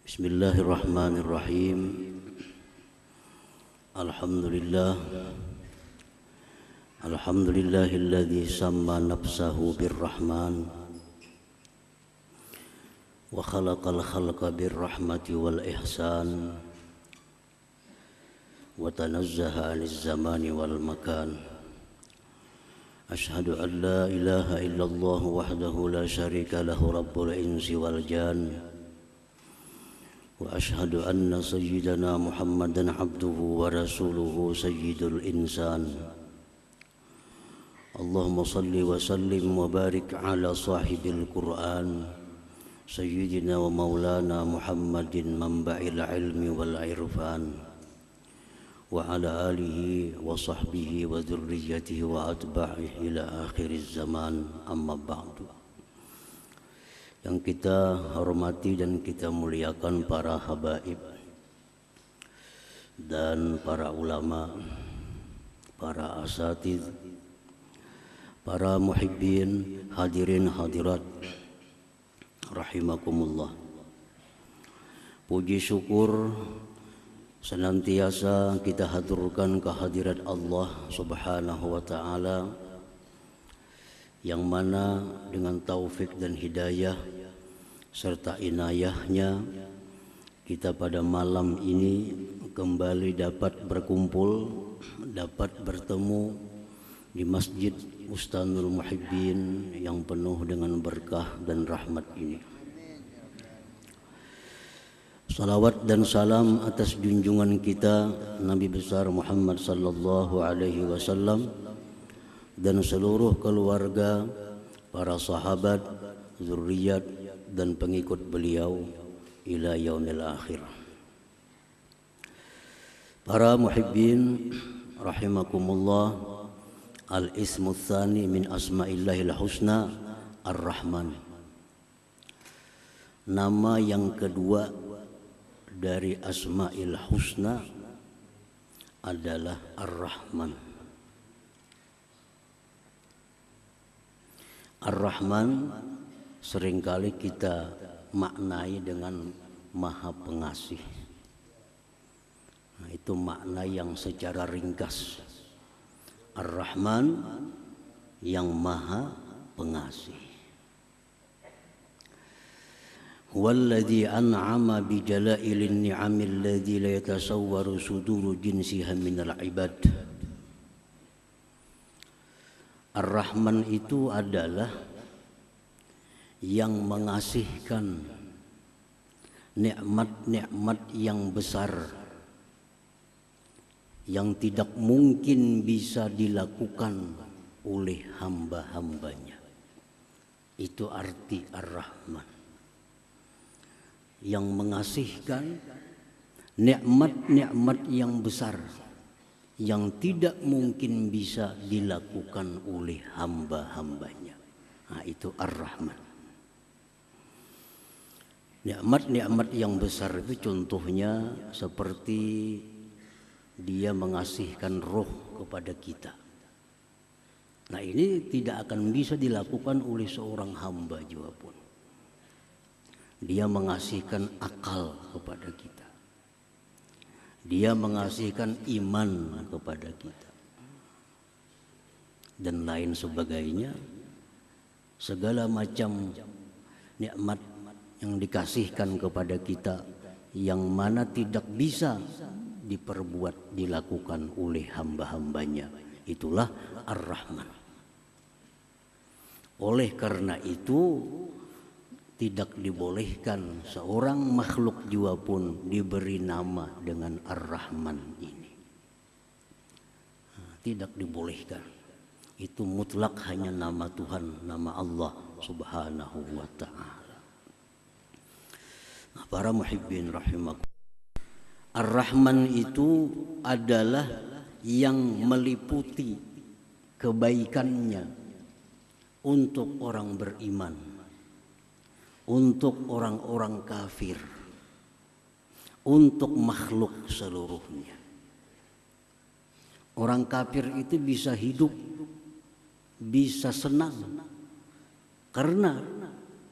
Bismillahirrahmanirrahim. Alhamdulillahilladzi samma nafsahu birrahman wa khalaqal khalqa birrahmati wal ihsan wa tanazzaha 'anil zamani wal makan. Ashhadu an la ilaha illallah wahdahu la syarika lahu rabbul insi wal jan. Wa ashhadu anna sayyidana Muhammadan abduhu wa rasuluhu sayyidul insan. Allahumma salli wa sallim wa barik ala sahibil Qur'an sayyidina wa maulana Muhammadin manba'il ilmi wal irfan wa ala alihi wa sahbihi wa dhurriyyatihi wa atba'ihi ila akhiriz zaman, amma ba'du. Yang kita hormati dan kita muliakan para habaib dan para ulama, para asatidz, para muhibbin, hadirin hadirat rahimakumullah. Puji syukur senantiasa kita haturkan kehadirat Allah Subhanahu wa ta'ala, yang mana dengan taufik dan hidayah serta inayahnya kita pada malam ini kembali dapat berkumpul, dapat bertemu di Masjid Bustanul Muhibbin yang penuh dengan berkah dan rahmat ini. Salawat dan salam atas junjungan kita Nabi besar Muhammad sallallahu alaihi wasallam dan seluruh keluarga, para sahabat, zuriat dan pengikut beliau ila yaumil akhir. Para muhibbin rahimakumullah, al-ismu tsani min asma'illahil husna ar-Rahman. Nama yang kedua dari asma'il husna adalah ar-Rahman. Ar-Rahman seringkali kita maknai dengan Maha Pengasih. Nah, itu makna yang secara ringkas. Ar-Rahman yang Maha Pengasih. Huwallazi an'ama bi jala'ilin ni'amil ladzi la yatasawwaru suduru jinsiha minal ibad. Ar-Rahman itu adalah yang mengasihkan nikmat-nikmat yang besar yang tidak mungkin bisa dilakukan oleh hamba-hambanya. Itu arti Ar-Rahman. Yang mengasihkan nikmat-nikmat yang besar yang tidak mungkin bisa dilakukan oleh hamba-hambanya. Nah, itu Ar-Rahman. Nikmat-nikmat yang besar itu contohnya seperti dia mengasihkan roh kepada kita. Nah, ini tidak akan bisa dilakukan oleh seorang hamba juga pun. Dia mengasihkan akal kepada kita. Dia mengasihkan iman kepada kita dan lain sebagainya. Segala macam nikmat yang dikasihkan kepada kita yang mana tidak bisa diperbuat, dilakukan oleh hamba-hambanya, itulah Ar-Rahman. Oleh karena itu tidak dibolehkan seorang makhluk juga pun diberi nama dengan Ar-Rahman ini. Tidak dibolehkan. Itu mutlak hanya nama Tuhan, nama Allah Subhanahu wa ta'ala. Nah, para muhibbin rahimakumullah, Ar-Rahman itu adalah yang meliputi kebaikannya untuk orang beriman, untuk orang-orang kafir, untuk makhluk seluruhnya. Orang kafir itu bisa hidup, bisa senang karena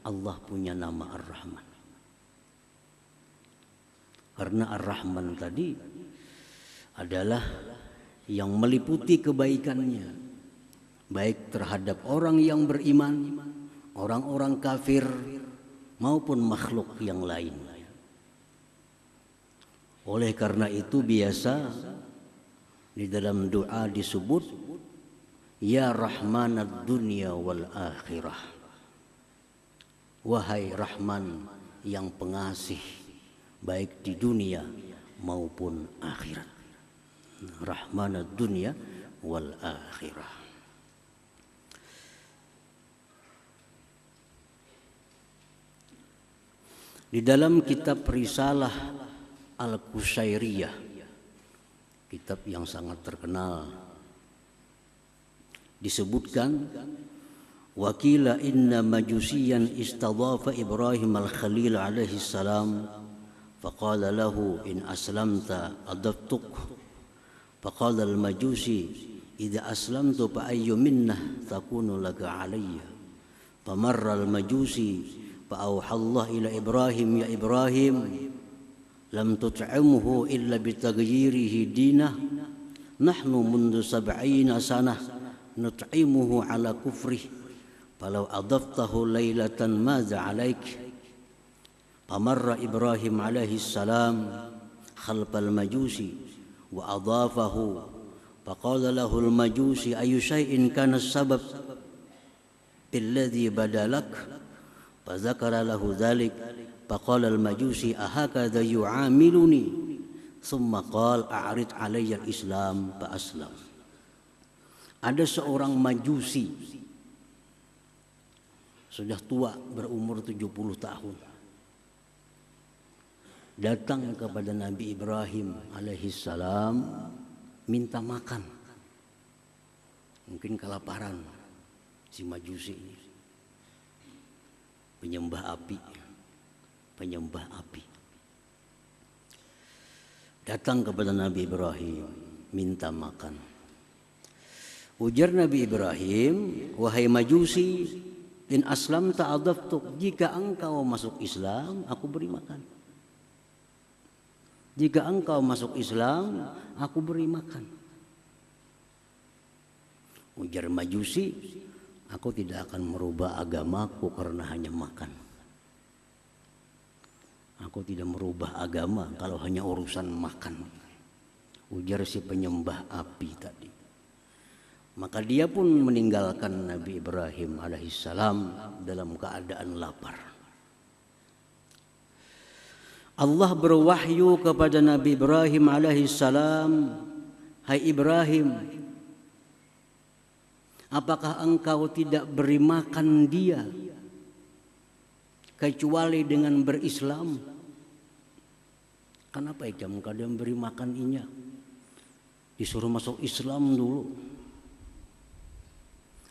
Allah punya nama Ar-Rahman. Karena Ar-Rahman tadi adalah yang meliputi kebaikannya, baik terhadap orang yang beriman, orang-orang kafir, maupun makhluk yang lain. Oleh karena itu biasa di dalam doa disebut Ya Rahmanad Dunya wal Akhirah. Wahai Rahman yang pengasih baik di dunia maupun akhirat. Rahmanad Dunya wal Akhirah. Di dalam kitab Risalah Al-Qusairiyah, kitab yang sangat terkenal, disebutkan wakila inna majusiyan istadhafa Ibrahim al-Khalil alaihi salam faqala lahu in aslamta adabtuk faqala al-majusi idza aslamtu fa ayyu minnah takunu laka alayya famarra al-majusi فأوحى الله إلى إبراهيم يا إبراهيم لم تطعمه إلا بتغييره دينه نحن منذ 70 سنة نطعمه على كفره فلو أضفته ليلة ماذا عليك فمر إبراهيم عليه السلام خلف المجوسي وأضافه فقال له المجوسي أي شيء كان السبب الذي بدا لك فذكر له ذلك فقال المجوسي أهكذا يعاملني ثم قال أعرض علي الإسلام فأسلم. Ada seorang majusi sudah tua berumur 70 tahun datang kepada Nabi Ibrahim alaihi salam minta makan. Mungkin kelaparan si majusi ini. Penyembah api datang kepada Nabi Ibrahim minta makan. Ujar Nabi Ibrahim, wahai majusi, in aslam ta'adaftuk, jika engkau masuk Islam aku beri makan. Jika engkau masuk Islam aku beri makan. Ujar majusi, aku tidak akan merubah agamaku karena hanya makan. Aku tidak merubah agama kalau hanya urusan makan. Ujar si penyembah api tadi. Maka dia pun meninggalkan Nabi Ibrahim alaihissalam dalam keadaan lapar. Allah berwahyu kepada Nabi Ibrahim alaihissalam, hai Ibrahim, apakah engkau tidak beri makan dia kecuali dengan berislam? Kenapa kamu kadang beri makan inya? Disuruh masuk Islam dulu.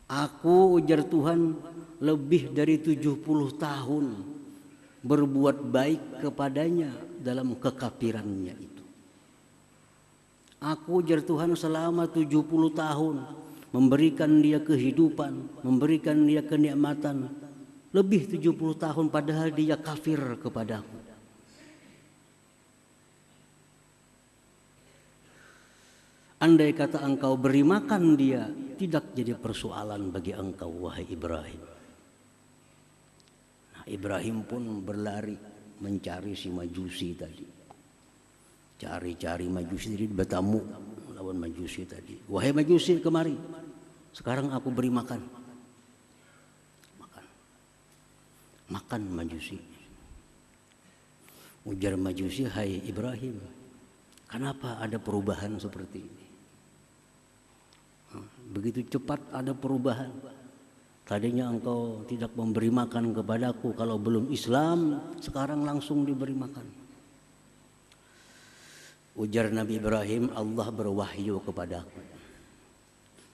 Aku, ujar Tuhan, lebih dari 70 tahun berbuat baik kepadanya dalam kekafirannya itu. Aku, ujar Tuhan, selama 70 tahun memberikan dia kehidupan, memberikan dia kenikmatan, lebih 70 tahun padahal dia kafir kepadaku. Andai kata engkau beri makan dia, tidak jadi persoalan bagi engkau, wahai Ibrahim. Nah, Ibrahim pun berlari mencari si majusi tadi. Cari-cari majusi, jadi bertamu lawan majusi tadi. Wahai majusi, kemari. Sekarang aku beri makan. Makan majusi. Ujar majusi, hai Ibrahim, kenapa ada perubahan seperti ini? Begitu cepat ada perubahan. Tadinya engkau tidak memberi makan kepadaku kalau belum Islam, sekarang langsung diberi makan. Ujar Nabi Ibrahim, Allah berwahyu kepadaku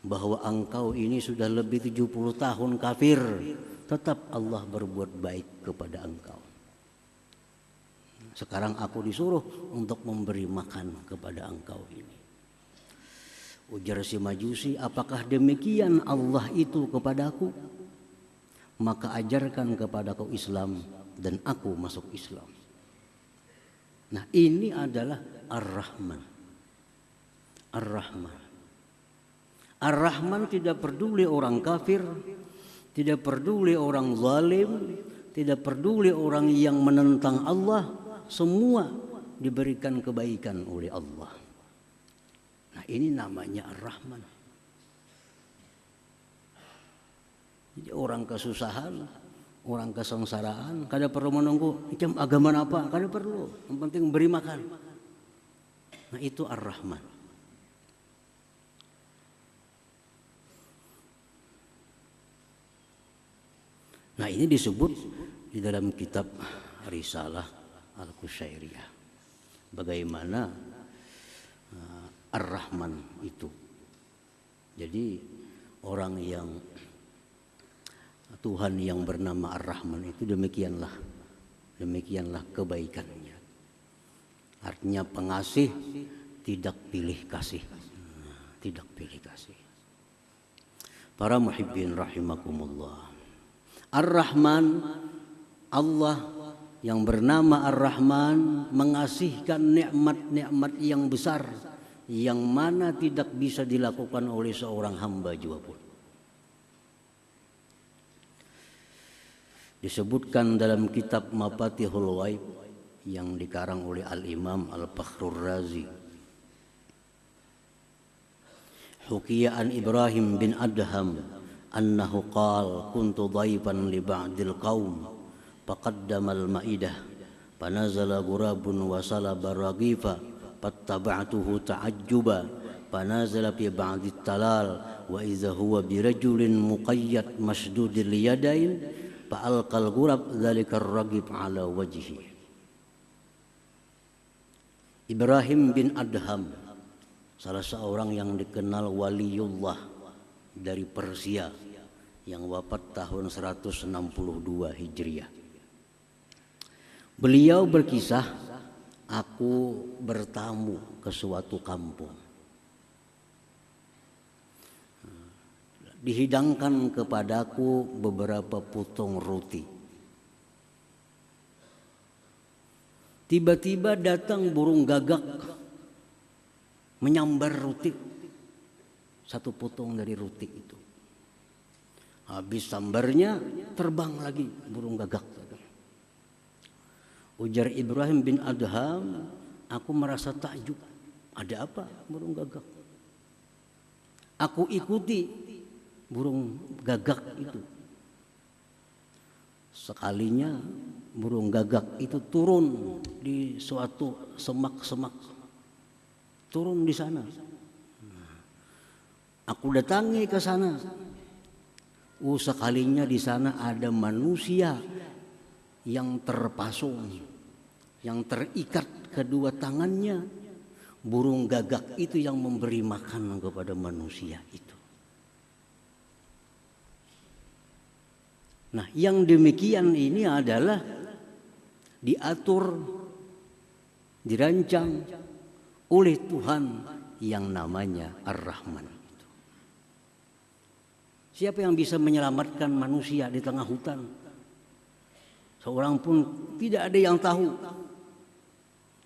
bahwa engkau ini sudah lebih 70 tahun kafir, tetap Allah berbuat baik kepada engkau. Sekarang aku disuruh untuk memberi makan kepada engkau ini. Ujar si majusi, apakah demikian Allah itu kepadaku? Maka ajarkan kepadaku Islam dan aku masuk Islam. Nah, ini adalah Ar-Rahman. Ar-Rahman. Ar-Rahman tidak peduli orang kafir, tidak peduli orang zalim, tidak peduli orang yang menentang Allah, semua diberikan kebaikan oleh Allah. Nah, ini namanya Ar-Rahman. Jadi orang kesusahan, orang kesengsaraan, kada perlu menunggu macam agama apa, kada perlu. Yang penting beri makan. Nah, itu Ar-Rahman. Nah, ini disebut di dalam kitab Risalah Al-Qusyairiyah. Bagaimana Ar-Rahman itu. Jadi orang yang Tuhan yang bernama Ar-Rahman itu demikianlah kebaikannya. Artinya pengasih, tidak pilih kasih. Tidak pilih kasih. Para muhibbin rahimakumullah. Ar-Rahman, Allah yang bernama Ar-Rahman mengasihkan nikmat-nikmat yang besar yang mana tidak bisa dilakukan oleh seorang hamba juga pun. Disebutkan dalam kitab Mafatihul Ghaib yang dikarang oleh Al-Imam Al-Fakhrur Razi. Hukiya an Ibrahim bin Adham annahu qala kuntu dhaifan li ba'dil qaum faqaddama al-ma'idah fanazala ghurabun wa salaba raghifa fattaba'tuhu ta'ajjuba fanazala fi ba'dit talal wa idza huwa birajulin muqayyad masdudil yadain fa'alqal ghurab dzalika ar-raghib ala wajhi. Ibrahim bin Adham, salah seorang yang dikenal waliullah dari Persia yang wafat tahun 162 Hijriah. Beliau berkisah, aku bertamu ke suatu kampung. Dihidangkan kepadaku beberapa potong roti. Tiba-tiba datang burung gagak menyambar roti. Satu potong dari roti itu. Habis sambarnya terbang lagi burung gagak. Ujar Ibrahim bin Adham, aku merasa takjub. Ada apa burung gagak? Aku ikuti burung gagak itu. Sekalinya burung gagak itu turun di suatu semak-semak. Turun di sana. Aku datangi ke sana. Sekalinya di sana ada manusia yang terpasung, yang terikat kedua tangannya. Burung gagak itu yang memberi makan kepada manusia itu. Nah, yang demikian ini adalah diatur, dirancang oleh Tuhan yang namanya Ar-Rahman. Siapa yang bisa menyelamatkan manusia di tengah hutan? Seorang pun tidak ada yang tahu.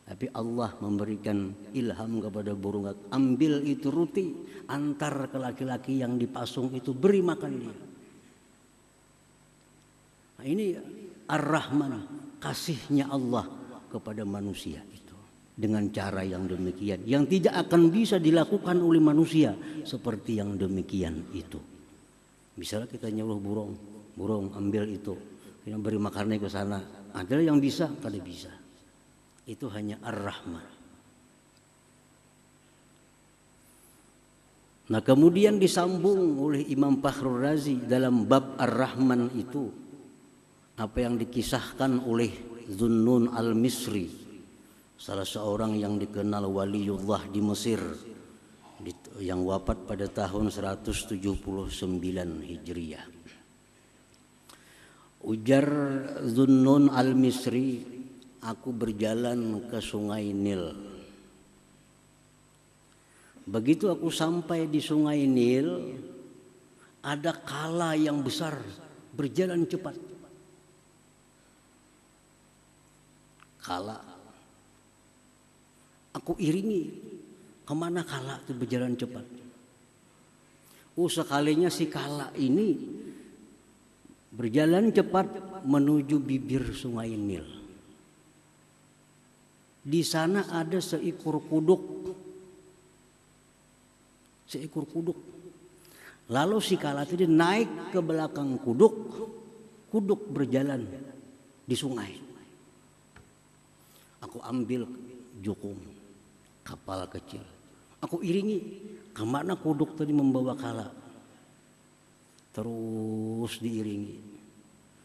Tapi Allah memberikan ilham kepada burung gagak. Ambil itu roti, antar ke laki-laki yang dipasung itu, beri makan dia. Nah, ini Ar-Rahman, kasihnya Allah kepada manusia itu. Dengan cara yang demikian, yang tidak akan bisa dilakukan oleh manusia seperti yang demikian itu. Misalnya kita nyuruh burung ambil itu, yang beri makannya ke sana. Ada yang bisa, kada bisa. Itu hanya Ar-Rahman. Nah, kemudian disambung oleh Imam Fakhrur Razi dalam bab Ar-Rahman itu apa yang dikisahkan oleh Zunnun al-Misri, salah seorang yang dikenal waliullah di Mesir, yang wafat pada tahun 179 Hijriah. Ujar Zunnun al-Misri, aku berjalan ke sungai Nil. Begitu aku sampai di sungai Nil, ada kala yang besar berjalan cepat. Kala Aku iringi kemana kala itu berjalan cepat. Sekalinya si kala ini berjalan cepat menuju bibir sungai Nil. Di sana ada seekor kuduk. Lalu si kala itu naik ke belakang kuduk. Kuduk berjalan di sungai. Aku ambil jukung kapal kecil. Aku iringi kemana kuduk tadi membawa kala. Terus diiringi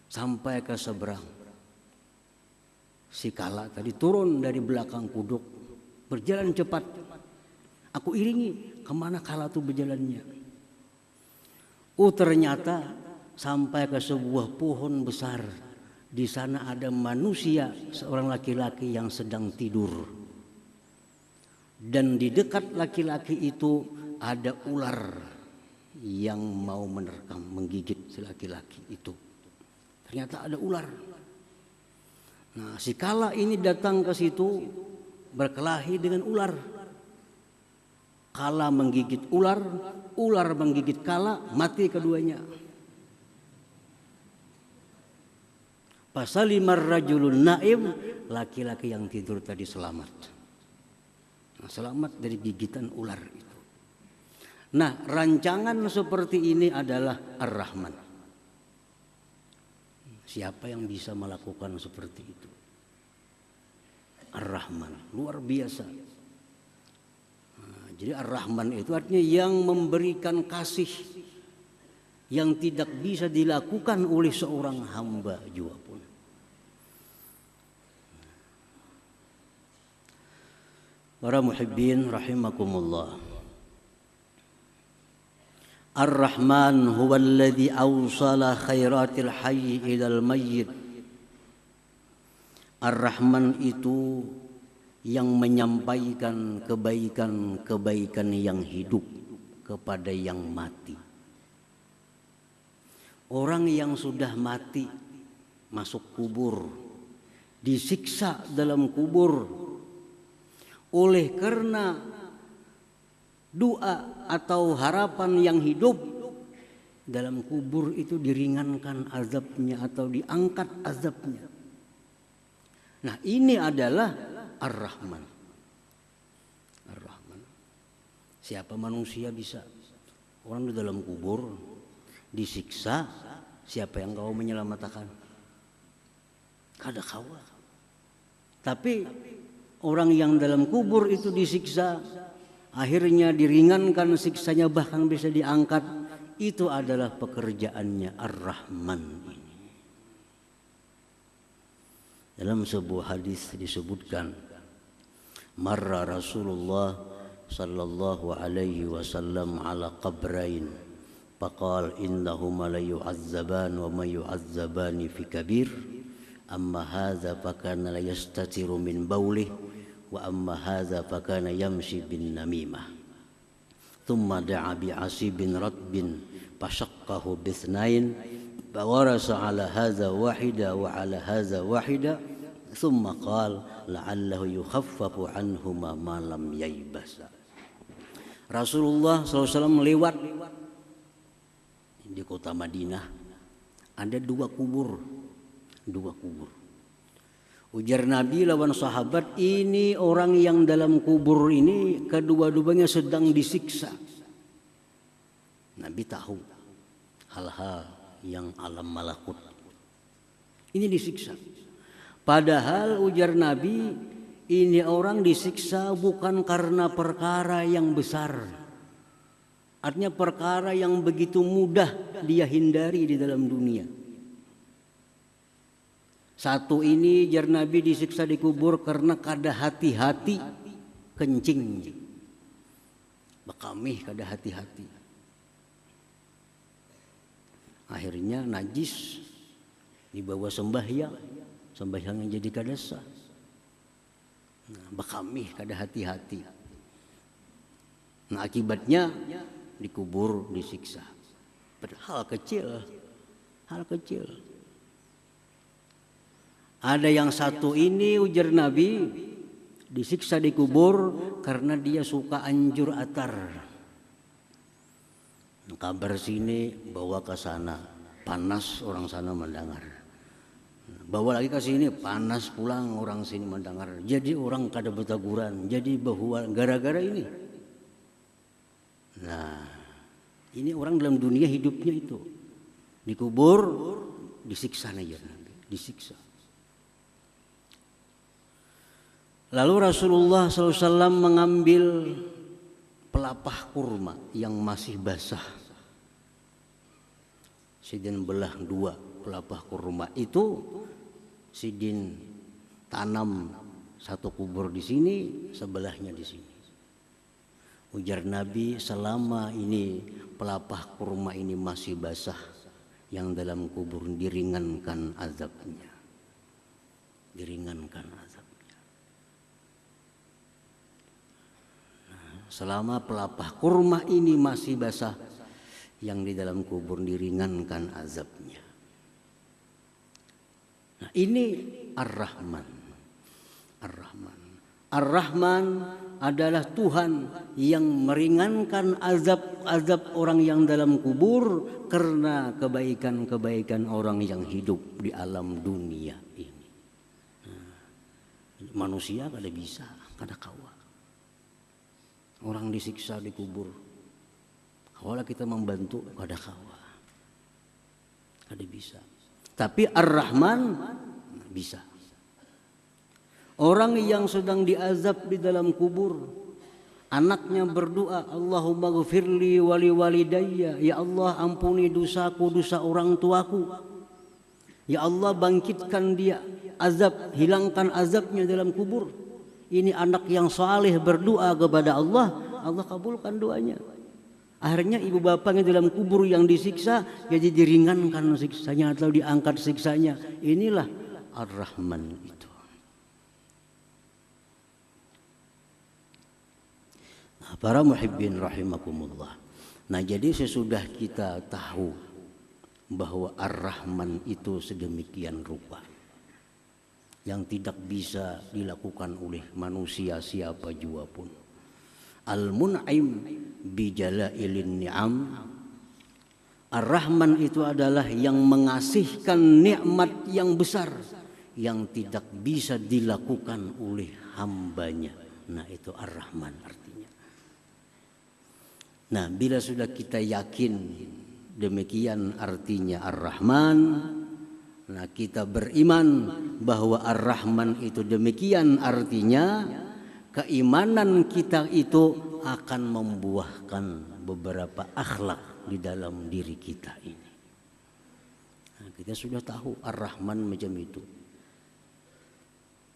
sampai ke seberang. Si kala tadi turun dari belakang kuduk, berjalan cepat. Aku iringi kemana kala itu berjalannya. Ternyata sampai ke sebuah pohon besar. Di sana ada manusia, seorang laki-laki yang sedang tidur. Dan di dekat laki-laki itu ada ular yang mau menerkam, menggigit si laki-laki itu. Ternyata ada ular. Nah, si kala ini datang ke situ berkelahi dengan ular. Kala menggigit ular, ular menggigit kala, mati keduanya. Pasalimar rajulun naim, laki-laki yang tidur tadi selamat. Nah, selamat dari gigitan ular itu. Nah, rancangan seperti ini adalah Ar-Rahman. Siapa yang bisa melakukan seperti itu? Ar-Rahman, luar biasa. Nah, jadi Ar-Rahman itu artinya yang memberikan kasih yang tidak bisa dilakukan oleh seorang hamba juga pun. Para muhibbin rahimakumullah. Ar-Rahman huwa alladhi awsala khairatil hayy ilal mayyit. Ar-Rahman itu yang menyampaikan kebaikan-kebaikan yang hidup kepada yang mati. Orang yang sudah mati masuk kubur, disiksa dalam kubur oleh karena doa atau harapan yang hidup dalam kubur itu diringankan azabnya atau diangkat azabnya. Nah, ini adalah Ar-Rahman. Ar-Rahman. Siapa manusia bisa? Orang di dalam kubur disiksa, siapa yang kau menyelamatkan? Kada kawa. Tapi orang yang dalam kubur itu disiksa, akhirnya diringankan siksanya, bahkan bisa diangkat. Itu adalah pekerjaannya Ar-Rahman ini. Dalam sebuah hadis disebutkan, marra Rasulullah sallallahu alaihi wasallam ala qabrain faqal innahuma la yu'azzaban wa ma yu'azzabani fi kabir amma hadza fakana la yastatiru min bawlihi wa amma hadza fakana yamshi bin namimah thumma da'a bi asibin ratbin fashaqqahu bithnain fawarasa ala hadza wahida wa ala hadza wahida thumma qala la'allahu yukhaffafu anhuma ma lam yaybasa. Rasulullah SAW lewat di kota Madinah, ada dua kubur. Ujar Nabi lawan sahabat, ini orang yang dalam kubur ini kedua-duanya sedang disiksa. Nabi tahu hal-hal yang alam malakut. Ini disiksa. Padahal ujar Nabi, ini orang disiksa bukan karena perkara yang besar. Artinya perkara yang begitu mudah dia hindari di dalam dunia. Satu ini ujar Nabi disiksa di kubur karena kada hati-hati kencing. Bakamih kada hati-hati. Akhirnya najis dibawa sembahyang yang jadi kada sah. Nah, bakamih kada hati-hati. Nah, akibatnya dikubur, disiksa. Hal kecil. Ada yang satu ini ujar Nabi Disiksa di kubur karena dia suka anjur atar. Kabar sini bawa ke sana, panas orang sana mendengar. Bawa lagi ke sini, panas pulang orang sini mendengar. Jadi orang kada betaguran, jadi bahwa gara-gara ini. Nah, ini orang dalam dunia hidupnya itu. Dikubur, disiksa aja nanti, disiksa. Lalu Rasulullah SAW mengambil pelapah kurma yang masih basah. Sidin belah dua pelapah kurma itu, Sidin tanam satu kubur di sini, sebelahnya di sini. Ujar Nabi, selama ini pelapah kurma ini masih basah, yang dalam kubur diringankan azabnya. Diringankan azabnya. Selama pelapah kurma ini masih basah, yang di dalam kubur diringankan azabnya. Nah, ini Ar-Rahman. Ar-Rahman. Ar-Rahman adalah Tuhan yang meringankan azab-azab orang yang dalam kubur karena kebaikan-kebaikan orang yang hidup di alam dunia ini. Nah, manusia kada bisa, kada kawa. Orang disiksa di kubur, kalau kita membantu kada kawa, kada bisa. Tapi Ar-Rahman bisa. Orang yang sedang diazab di dalam kubur, anaknya berdoa, Allahumma ghfirli wali walidayya, ya Allah ampuni dosaku, dosa orang tuaku. Ya Allah bangkitkan dia, azab, hilangkan azabnya dalam kubur. Ini anak yang saleh berdoa kepada Allah, Allah kabulkan doanya. Akhirnya ibu bapaknya dalam kubur yang disiksa jadi diringankan siksanya atau diangkat siksanya. Inilah Ar-Rahman itu. Nah, para muhibbin rahimakumullah. Nah, jadi sesudah kita tahu bahwa Ar-Rahman itu sedemikian rupa, yang tidak bisa dilakukan oleh manusia siapa jua pun. Al-Mun'im bijalailin ni'am. Ar-Rahman itu adalah yang mengasihkan nikmat yang besar yang tidak bisa dilakukan oleh hambanya. Nah, itu Ar-Rahman artinya. Nah, bila sudah kita yakin demikian artinya Ar-Rahman, nah kita beriman bahwa Ar-Rahman itu demikian artinya, keimanan kita itu akan membuahkan beberapa akhlak di dalam diri kita ini. Nah, kita sudah tahu Ar-Rahman macam itu.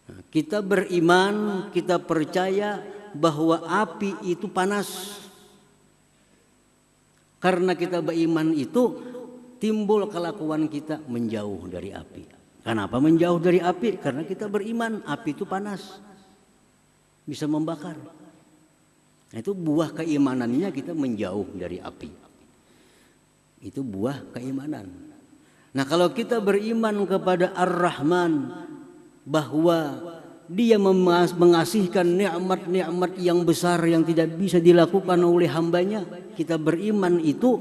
Nah, kita beriman, kita percaya bahwa api itu panas. Karena kita beriman itu timbul kelakuan kita menjauh dari api. Kenapa menjauh dari api? Karena kita beriman api itu panas, bisa membakar. Nah, itu buah keimanannya kita menjauh dari api. Itu buah keimanan. Nah, kalau kita beriman kepada Ar-Rahman bahwa dia mengasihkan nikmat-nikmat yang besar yang tidak bisa dilakukan oleh hambanya, kita beriman itu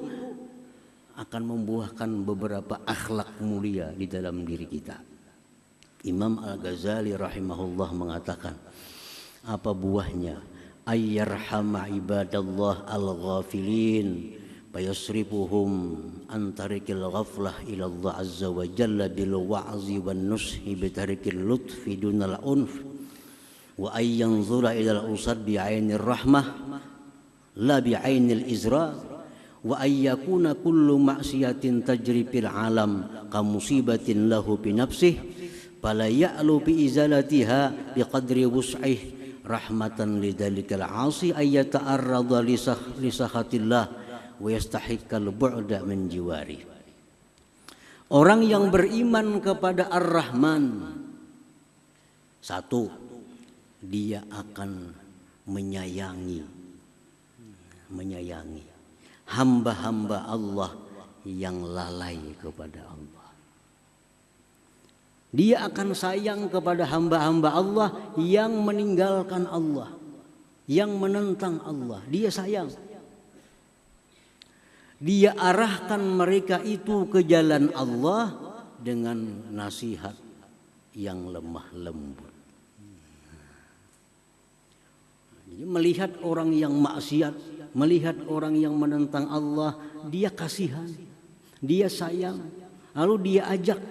akan membuahkan beberapa akhlak mulia di dalam diri kita. Imam Al-Ghazali rahimahullah mengatakan, apa buahnya? Ayyarhama ibadallah al-ghafilin fayasrifuhum an tariqil ghaflah ila Allah azza wa jalla bil wa'zi wan nushi bi tariqil lutfi dunal unf wa ay yanzura ila al-usad bi 'ainir rahmah la bi 'ainil izra wa ay yakuna kullu ma'siyatin tajri fil alam ka musibatin lahu bi nafsihi fala ya'lu bi izalatiha bi qadri wus'ihi rahmatan lidzalikal 'asi ay yata'arrada li sakhatillah wa yastahiqqal bu'da min jiwari. Orang yang beriman kepada Ar-Rahman, satu, dia akan menyayangi hamba-hamba Allah yang lalai kepada Allah. Dia akan sayang kepada hamba-hamba Allah yang meninggalkan Allah, yang menentang Allah. Dia sayang. Dia arahkan mereka itu ke jalan Allah dengan nasihat yang lemah lembut. Jadi melihat orang yang maksiat, melihat orang yang menentang Allah, dia kasihan, dia sayang, lalu dia ajak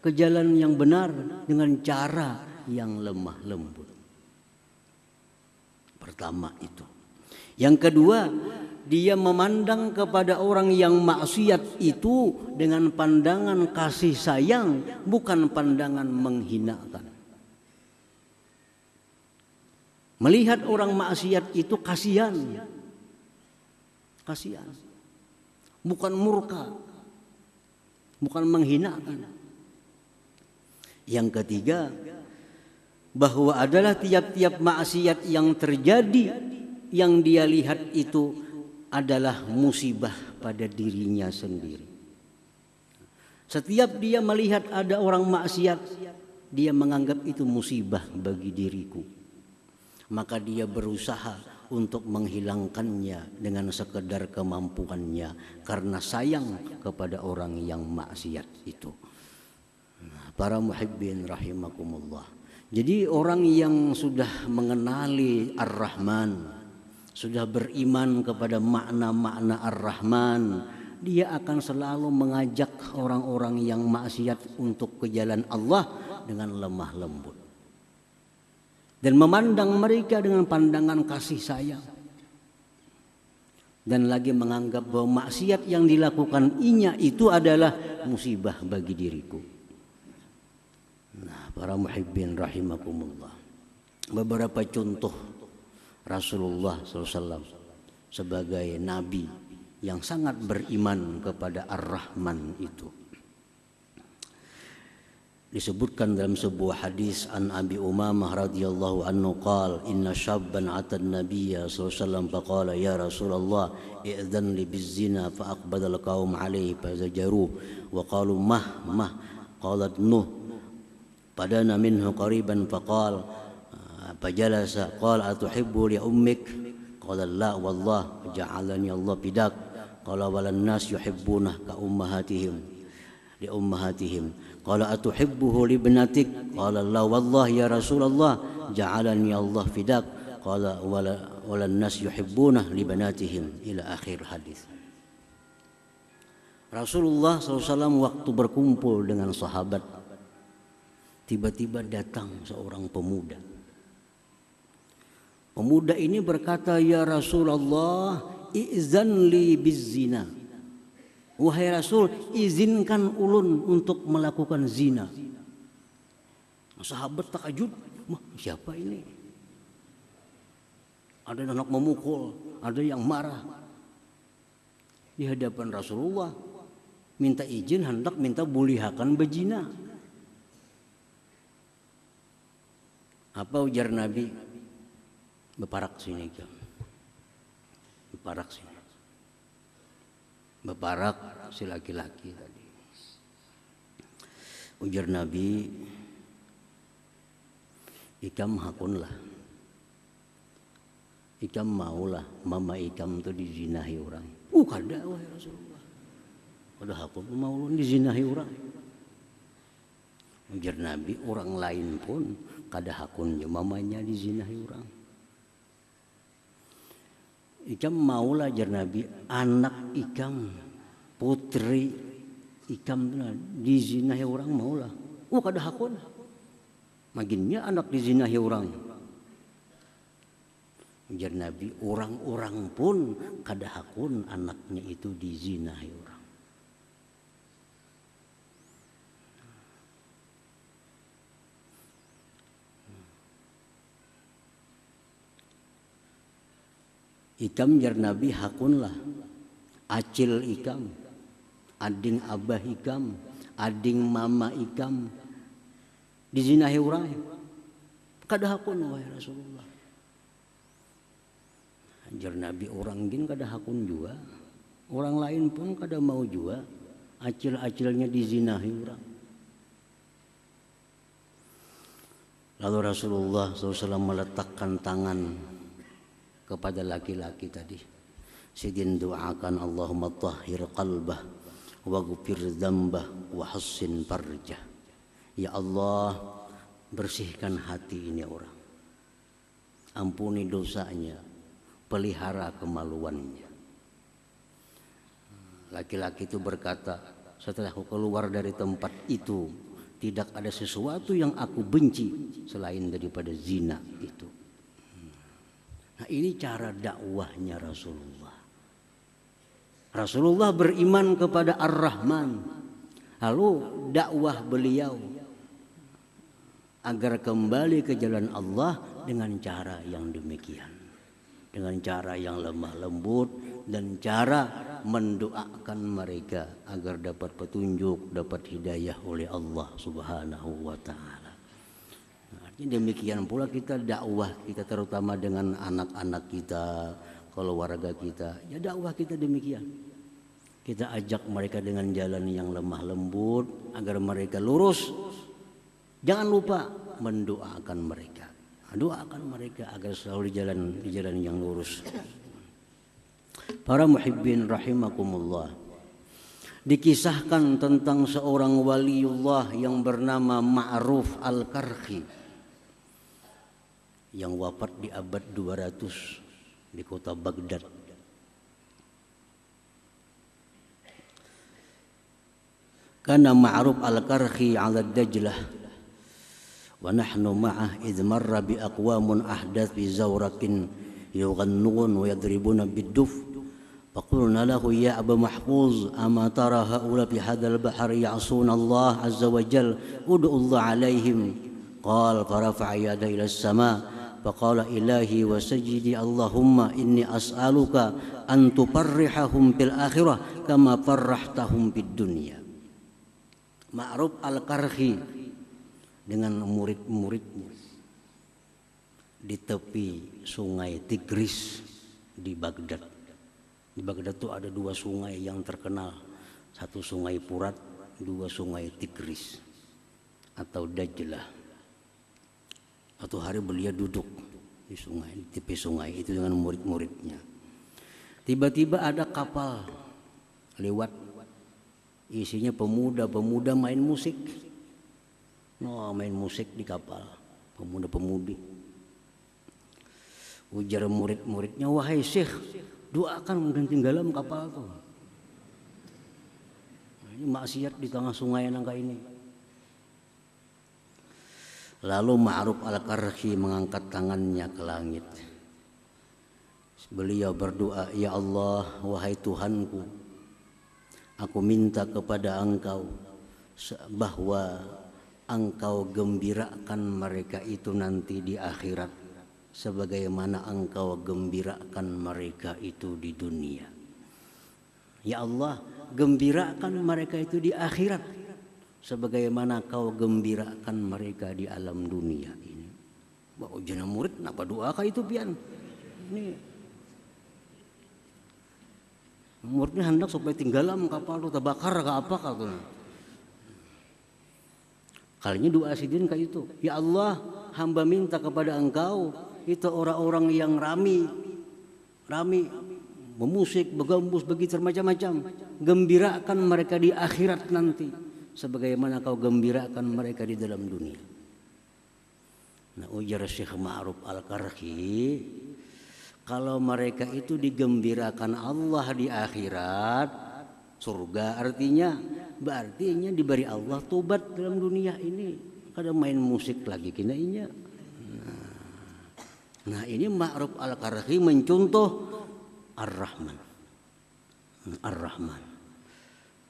ke jalan yang benar dengan cara yang lemah lembut. Pertama itu. Yang kedua, dia memandang kepada orang yang maksiat itu dengan pandangan kasih sayang, bukan pandangan menghinakan. Melihat orang maksiat itu kasihan. Kasihan. Bukan murka. Bukan menghinakan. Yang ketiga, bahwa adalah tiap-tiap maksiat yang terjadi yang dia lihat itu adalah musibah pada dirinya sendiri. Setiap dia melihat ada orang maksiat, dia menganggap itu musibah bagi diriku. Maka dia berusaha untuk menghilangkannya dengan sekedar kemampuannya karena sayang kepada orang yang maksiat itu. Para muhibbin rahimakumullah. Jadi orang yang sudah mengenali Ar-Rahman, sudah beriman kepada makna-makna Ar-Rahman, dia akan selalu mengajak orang-orang yang maksiat untuk ke jalan Allah dengan lemah lembut. Dan memandang mereka dengan pandangan kasih sayang. Dan lagi menganggap bahwa maksiat yang dilakukan inya itu adalah musibah bagi diriku. Nah, para muhibbin rahimakumullah. Beberapa contoh Rasulullah SAW sebagai nabi yang sangat beriman kepada Ar-Rahman itu. Disebutkan dalam sebuah hadis an Abi Umamah radhiyallahu anhu qala inna syabban ata an-nabiyya sallallahu alaihi wasallam faqala ya Rasulullah i'dhan li bizina fa aqbala al-qaum alayhi fa zajaru wa qalu mah qalat nuh padana minhu qariban faqala fajalasa qala atuhibbu li ummik qala la wallah ja'alani Allah bidak qala walan nas yuhibbuna ka ummahatihim li ummahatihim qala atuhibbuhu li ibnatik qala la wallah ya Rasulullah ja'alani Allah fidak qala walan nas yuhibbuna li banatihim ila akhir hadis. Rasulullah SAW waktu berkumpul dengan sahabat, tiba-tiba datang seorang pemuda. Pemuda ini berkata, ya Rasulullah izan li bizzina. Wahai Rasul, izinkan ulun untuk melakukan zina. Sahabat takjub, siapa ini? Ada anak memukul, ada yang marah. Di hadapan Rasulullah, minta izin hendak minta bulihakan bezina. Apa ujar Nabi? Beparak sini kan. Beparak sini. Beparak si laki-laki tadi. Ujar Nabi, ikam hakunlah. Ikam maulah mama ikam tu dizinahi orang. Kada wahai Rasulullah. Kada hakun mau dizinahi orang. Ujar Nabi, orang lain pun kada hakunnya mamanya dizinahi orang. Ikam maulah jar Nabi anak ikam putri ikam dizinahi orang maulah. Kada hakun. Maginnya anak dizinahi orang. Ujar Nabi orang-orang pun kada hakun anaknya itu dizinahi orang. Ikam jar Nabi hakunlah acil ikam, ading abah ikam, ading mama ikam dizinahi orang. Kada hakun wahai Rasulullah. Jar Nabi orang gin kada hakun juga. Orang lain pun kada mau juga acil-acilnya dizinahi orang. Lalu Rasulullah SAW meletakkan tangan kepada laki-laki tadi. Sidin doakan Allahumma tahhir qalbah waghfir dzambah wa hassin farjah. Ya Allah, bersihkan hati ini orang. Ampuni dosanya, pelihara kemaluannya. Laki-laki itu berkata, setelah aku keluar dari tempat itu, tidak ada sesuatu yang aku benci selain daripada zina itu. Nah, ini cara dakwahnya Rasulullah. Rasulullah beriman kepada Ar-Rahman. Lalu dakwah beliau agar kembali ke jalan Allah dengan cara yang demikian. Dengan cara yang lemah lembut dan cara mendoakan mereka agar dapat petunjuk, dapat hidayah oleh Allah Subhanahu wa taala. Artinya demikian pula kita dakwah kita terutama dengan anak-anak kita, keluarga kita. Ya dakwah kita demikian. Kita ajak mereka dengan jalan yang lemah lembut agar mereka lurus. Jangan lupa mendoakan mereka. Doakan mereka agar selalu di jalan yang lurus. Para muhibbin rahimakumullah. Dikisahkan tentang seorang waliullah yang bernama Ma'ruf Al-Karhi yang wafat di abad 200 di kota Baghdad. Kana Ma'ruf Al-Karhi 'ala Dajlah wa nahnu ma'ah idh marra bi aqwamun ahdath bi zawrakin yughannun wa yadribuna bid-duf faqulna lahu ya Aba Mahfuz ama tara haula fi hadzal bahri ya'suna Allah azza wa jalla ud'u Allah alaihim qala farafa'a yada ila as-sama faqala ilahi wa sajidi Allahumma inni as'aluka an tufarrihahum fil akhirah kama farrahtahum fid dunya. Ma'ruf Al-Karhi dengan murid-muridnya di tepi sungai Tigris di Baghdad. Di Baghdad itu ada dua sungai yang terkenal, satu sungai Furat, dua sungai Tigris atau Dajlah. Suatu hari beliau duduk di sungai, di tepi sungai itu dengan murid-muridnya. Tiba-tiba ada kapal lewat, isinya pemuda-pemuda main musik. Main musik di kapal, pemuda-pemudi. Ujar murid-muridnya, wahai Syekh, doakan dan tenggelam kapal itu. Ini maksiat di tengah sungai nangka ini. Lalu Ma'ruf Al-Karhi mengangkat tangannya ke langit. Beliau berdoa, ya Allah, wahai Tuhanku, aku minta kepada Engkau bahwa Engkau gembirakan mereka itu nanti di akhirat sebagaimana Engkau gembirakan mereka itu di dunia. Ya Allah, gembirakan mereka itu di akhirat sebagaimana Kau gembirakan mereka di alam dunia ini. Wah, ujian murid kenapa doa kah itu pian? Ini muridnya hendak supaya tinggalam kapal itu terbakar ke apa kah tuh? Kalinya doa sidin kayak itu. Ya Allah, hamba minta kepada Engkau itu orang-orang yang rami memusik, begembus, begitu macam-macam. Gembirakan mereka di akhirat nanti sebagaimana Kau gembirakan mereka di dalam dunia. Nah, ujar Syekh Ma'ruf Al-Karhi, kalau mereka itu digembirakan Allah di akhirat, surga artinya diberi Allah tobat dalam dunia ini. Kada main musik lagi kina inya. Nah ini Ma'ruf Al-Karhi mencontoh Ar-Rahman. Ar-Rahman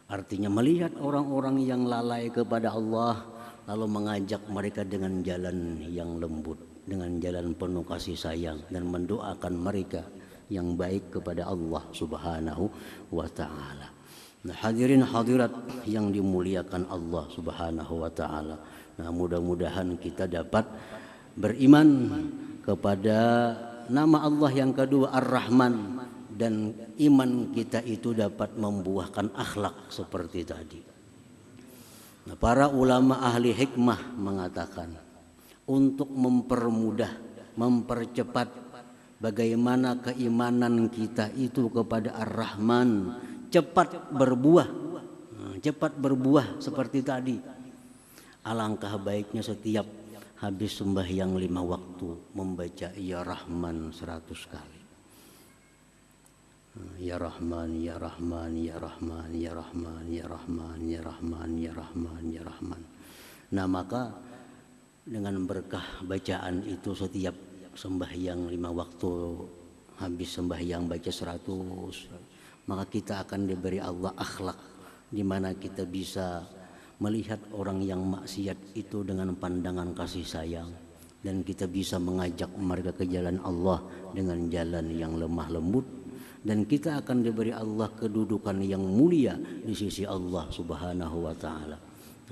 artinya melihat orang-orang yang lalai kepada Allah lalu mengajak mereka dengan jalan yang lembut, dengan jalan penuh kasih sayang dan mendoakan mereka yang baik kepada Allah Subhanahu wa taala. Nah, hadirin hadirat yang dimuliakan Allah Subhanahu wa taala. Nah, mudah-mudahan kita dapat beriman kepada nama Allah yang kedua Ar-Rahman dan iman kita itu dapat membuahkan akhlak seperti tadi. Nah, para ulama ahli hikmah mengatakan untuk mempermudah, mempercepat bagaimana keimanan kita itu kepada Ar-Rahman cepat berbuah seperti tadi. Alangkah baiknya setiap habis sembahyang 5 waktu membaca Ya Rahman 100 kali. Ya Rahman, Ya Rahman, Ya Rahman, Ya Rahman, Ya Rahman, Ya Rahman, Ya Rahman, Ya Rahman. Nah, maka dengan berkah bacaan itu setiap sembahyang 5 waktu habis sembahyang baca 100, maka kita akan diberi Allah akhlak di mana kita bisa melihat orang yang maksiat itu dengan pandangan kasih sayang, dan kita bisa mengajak mereka ke jalan Allah dengan jalan yang lemah lembut, dan kita akan diberi Allah kedudukan yang mulia di sisi Allah Subhanahu wa taala.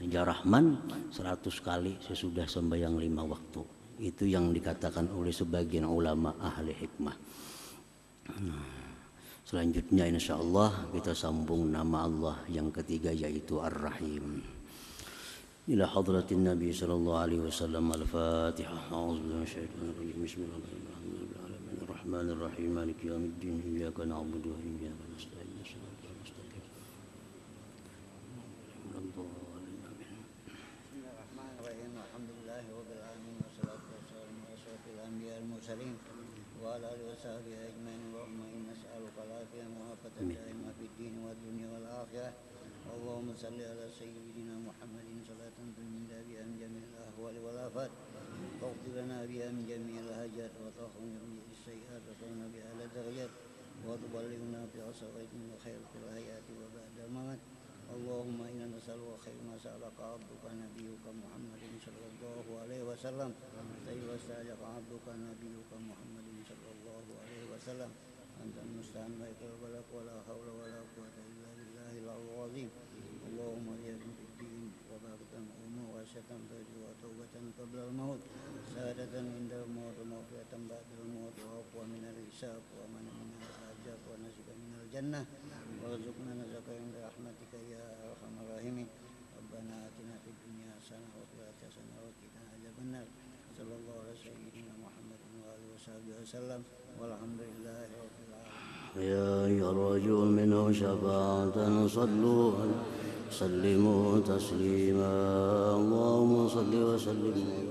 Ya Rahman 100 kali sesudah sembahyang 5 waktu. Itu yang dikatakan oleh sebagian ulama ahli hikmah. Selanjutnya insyaallah kita sambung nama Allah yang ketiga yaitu Ar-Rahim. Ila hadratin Nabi sallallahu alaihi wasallam. Al-Fatihah. A'udzu billahi minasyaitonir rajim. Bismillahirrahmanirrahim. Ar-Rahmanir Rahim. Maliki yaumiddin. Iyyaka na'budu wa iyyaka nasta'in. Shiratal mustaqim. Bismillahirrahmanirrahim. Alhamdulillahirabbil alamin wassalatu wassalamu ala asyrofil anbiya'il mursalin wa ala alihi washabihi ajmain. Allahumma inna nas'aluka al-afiyata wa afatan daimah fid din wad dunya wal akhirah. Allahumma salli ala sayyidina Muhammadin salatan tunjina biha min jami'il ahwali wal afat wa qdi lana biha min jami'il hajat wa tahfazna min as-sayyi'at wa qina biha al-darajat wa tuballighna bi asratin khair fil hayati wa ba'da al-mamat. Allahumma inna nas'aluka khairan ma sa'alaka 'abduka nabiyyuka Muhammadin sallallahu alaihi wasallam wa sa'alaka 'abduka nabiyyuka Muhammadin sallallahu alaihi wasallam anta musta'an wa la haula wa la quwwata illa billahil azim. Allahumma yahdina fid din wa barakatan umur wa syatan wa taubatan qabla al-maut sa'adatan inda al-maut wa maghfiratan ba'da al-maut wa afwan min al-hisab wa man min al-ajab wa nasiban min al-jannah warzuqna nazaka inda rahmatika ya arhamar rahimin. Rabbana atina fid dunya hasanah wa fil akhirati hasanah wa qina adzabannar. Sallallahu alaihi sayyidina Muhammadin wa alihi wasallam walhamdulillahi rabbil alamin. Ya ayyuhar minhu syafa'atan sallu sallimu taslima. Allahumma salli wa sallim